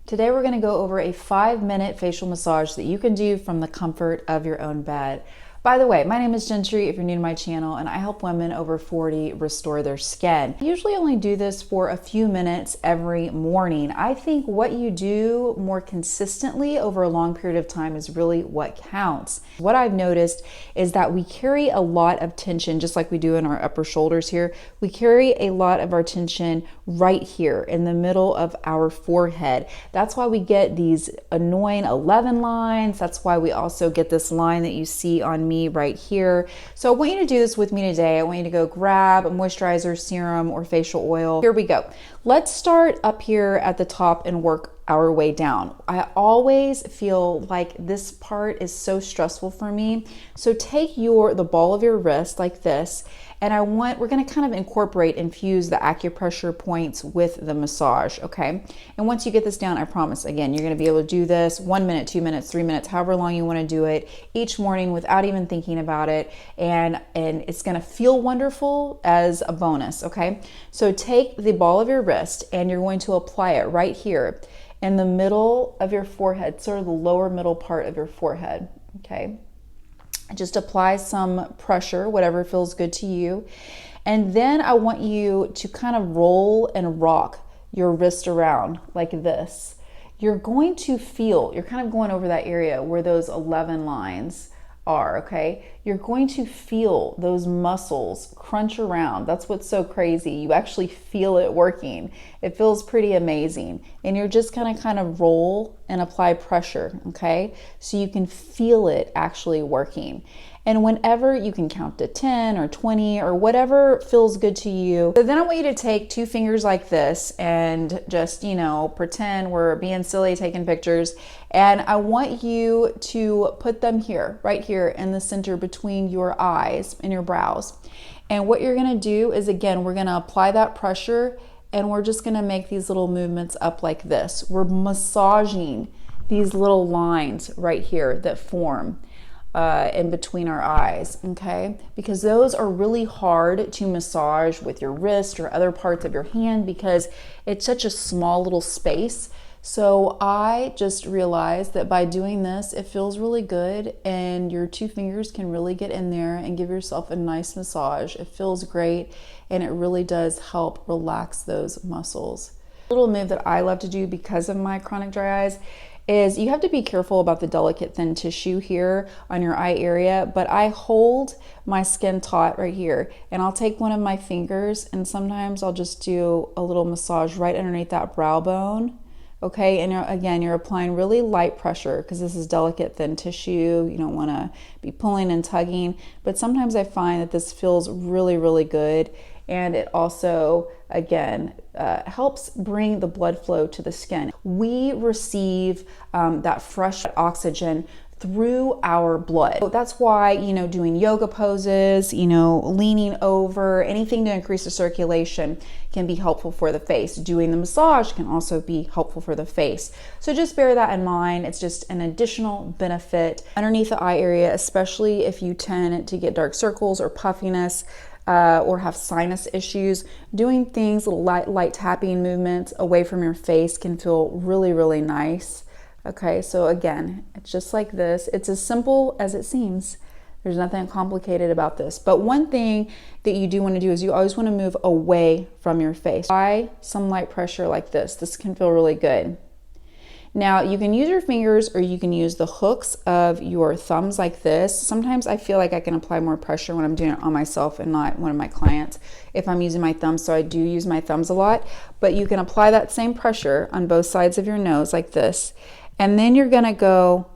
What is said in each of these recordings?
Today we're going to go over a 5-minute facial massage that you can do from the comfort of your own bed. By the way, my name is Gentry if you're new to my channel, and I help women over 40 restore their skin. I usually only do this for a few minutes every morning. I think what you do more consistently over a long period of time is really what counts. What I've noticed is that we carry a lot of tension, just like we do in our upper shoulders here. We carry a lot of our tension right here in the middle of our forehead. That's why we get these annoying 11 lines. That's why we also get this line that you see on me right here. So I want you to do this with me today. I want you to go grab a moisturizer, serum, or facial oil. Here we go. Let's start up here at the top and work our way down. I always feel like this part is so stressful for me. So take the ball of your wrist like this, and we're gonna kind of infuse the acupressure points with the massage, okay? And once you get this down, I promise, again, you're gonna be able to do this 1 minute, 2 minutes, 3 minutes, however long you wanna do it each morning without even thinking about it. And it's gonna feel wonderful as a bonus, okay? So take the ball of your wrist and you're going to apply it right here in the middle of your forehead, sort of the lower middle part of your forehead, okay? Just apply some pressure, whatever feels good to you. And then I want you to kind of roll and rock your wrist around like this. You're going to feel, you're kind of going over that area where those 11 lines are, okay? You're going to feel those muscles crunch around. That's what's so crazy. You actually feel it working. It feels pretty amazing. And you're just gonna kind of roll and apply pressure, okay? So you can feel it actually working. And whenever you can count to 10 or 20 or whatever feels good to you. So then I want you to take 2 fingers like this and just, pretend we're being silly taking pictures. And I want you to put them here, right here in the center between your eyes and your brows. And what you're gonna do is, again, we're gonna apply that pressure and we're just gonna make these little movements up like this. We're massaging these little lines right here that form in between our eyes, okay? Because those are really hard to massage with your wrist or other parts of your hand because it's such a small little space. So I just realized that by doing this, it feels really good and your 2 fingers can really get in there and give yourself a nice massage. It feels great and it really does help relax those muscles. A little move that I love to do because of my chronic dry eyes is you have to be careful about the delicate thin tissue here on your eye area, but I hold my skin taut right here and I'll take one of my fingers and sometimes I'll just do a little massage right underneath that brow bone. Okay, and again, you're applying really light pressure because this is delicate thin tissue. You don't want to be pulling and tugging, but sometimes I find that this feels really, really good. And it also, again, helps bring the blood flow to the skin. We receive that fresh oxygen through our blood. So that's why, doing yoga poses, leaning over, anything to increase the circulation can be helpful for the face. Doing the massage can also be helpful for the face. So just bear that in mind. It's just an additional benefit underneath the eye area, especially if you tend to get dark circles or puffiness, or have sinus issues. Doing things, little light tapping movements away from your face can feel really, really nice. Okay, so again, it's just like this. It's as simple as it seems. There's nothing complicated about this. But one thing that you do want to do is you always want to move away from your face. Apply some light pressure like this. This can feel really good. Now, you can use your fingers or you can use the hooks of your thumbs like this. Sometimes I feel like I can apply more pressure when I'm doing it on myself and not one of my clients if I'm using my thumbs, so I do use my thumbs a lot. But you can apply that same pressure on both sides of your nose like this. And then you're gonna go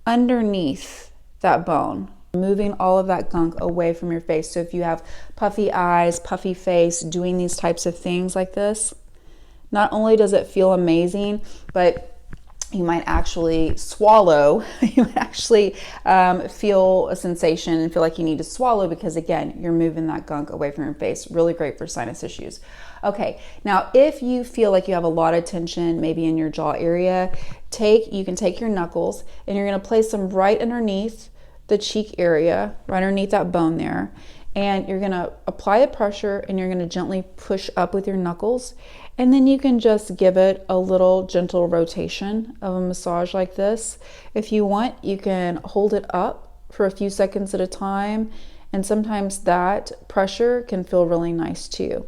underneath that bone, moving all of that gunk away from your face. So if you have puffy eyes, puffy face, doing these types of things like this, not only does it feel amazing, but you might actually swallow. You might actually feel a sensation and feel like you need to swallow because, again, you're moving that gunk away from your face. Really great for sinus issues. Okay, now if you feel like you have a lot of tension maybe in your jaw area, you can take your knuckles and you're going to place them right underneath the cheek area, right underneath that bone there. And you're gonna apply the pressure and you're gonna gently push up with your knuckles. And then you can just give it a little gentle rotation of a massage like this. If you want, you can hold it up for a few seconds at a time. And sometimes that pressure can feel really nice too.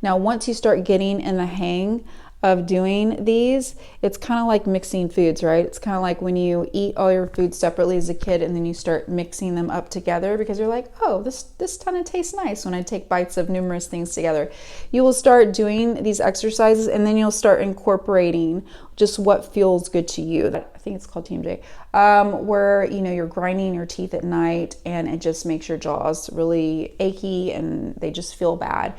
Now, once you start getting in the hang of doing these, it's kind of like mixing foods, right? It's kind of like when you eat all your foods separately as a kid and then you start mixing them up together because you're like, oh, this kind of tastes nice when I take bites of numerous things together. You will start doing these exercises and then you'll start incorporating just what feels good to you. I think it's called TMJ, where you're grinding your teeth at night and it just makes your jaws really achy and they just feel bad.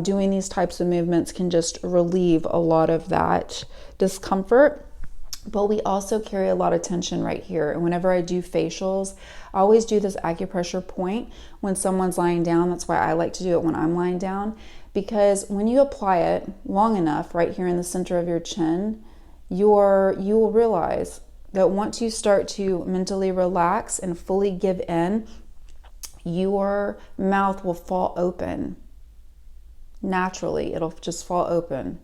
Doing these types of movements can just relieve a lot of that discomfort. But we also carry a lot of tension right here. And whenever I do facials, I always do this acupressure point when someone's lying down. That's why I like to do it when I'm lying down, because when you apply it long enough right here in the center of your chin, you will realize that once you start to mentally relax and fully give in, your mouth will fall open. Naturally, it'll just fall open.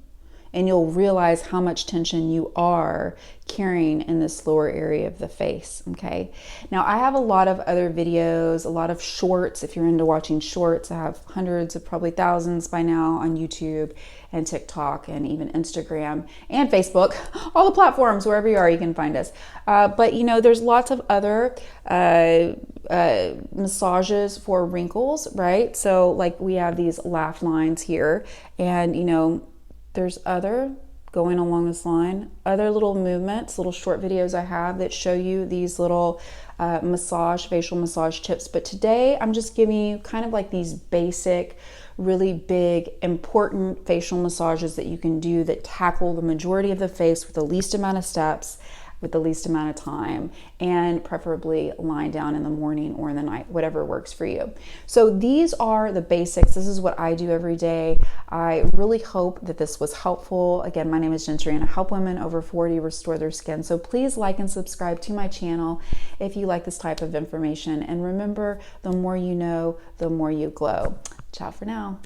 And you'll realize how much tension you are carrying in this lower area of the face, okay? Now, I have a lot of other videos, a lot of shorts. If you're into watching shorts, I have hundreds of probably thousands by now on YouTube and TikTok and even Instagram and Facebook, all the platforms, wherever you are, you can find us. But there's lots of other massages for wrinkles, right? So like we have these laugh lines here and there's other, going along this line, other little movements, little short videos I have that show you these little facial massage tips. But today I'm just giving you kind of like these basic, really big, important facial massages that you can do that tackle the majority of the face with the least amount of steps, with the least amount of time, and preferably lying down in the morning or in the night, whatever works for you. So these are the basics. This is what I do every day. I really hope that this was helpful. Again, my name is Gentry and I help women over 40 restore their skin. So please like and subscribe to my channel if you like this type of information. And remember, the more you know, the more you glow. Ciao for now.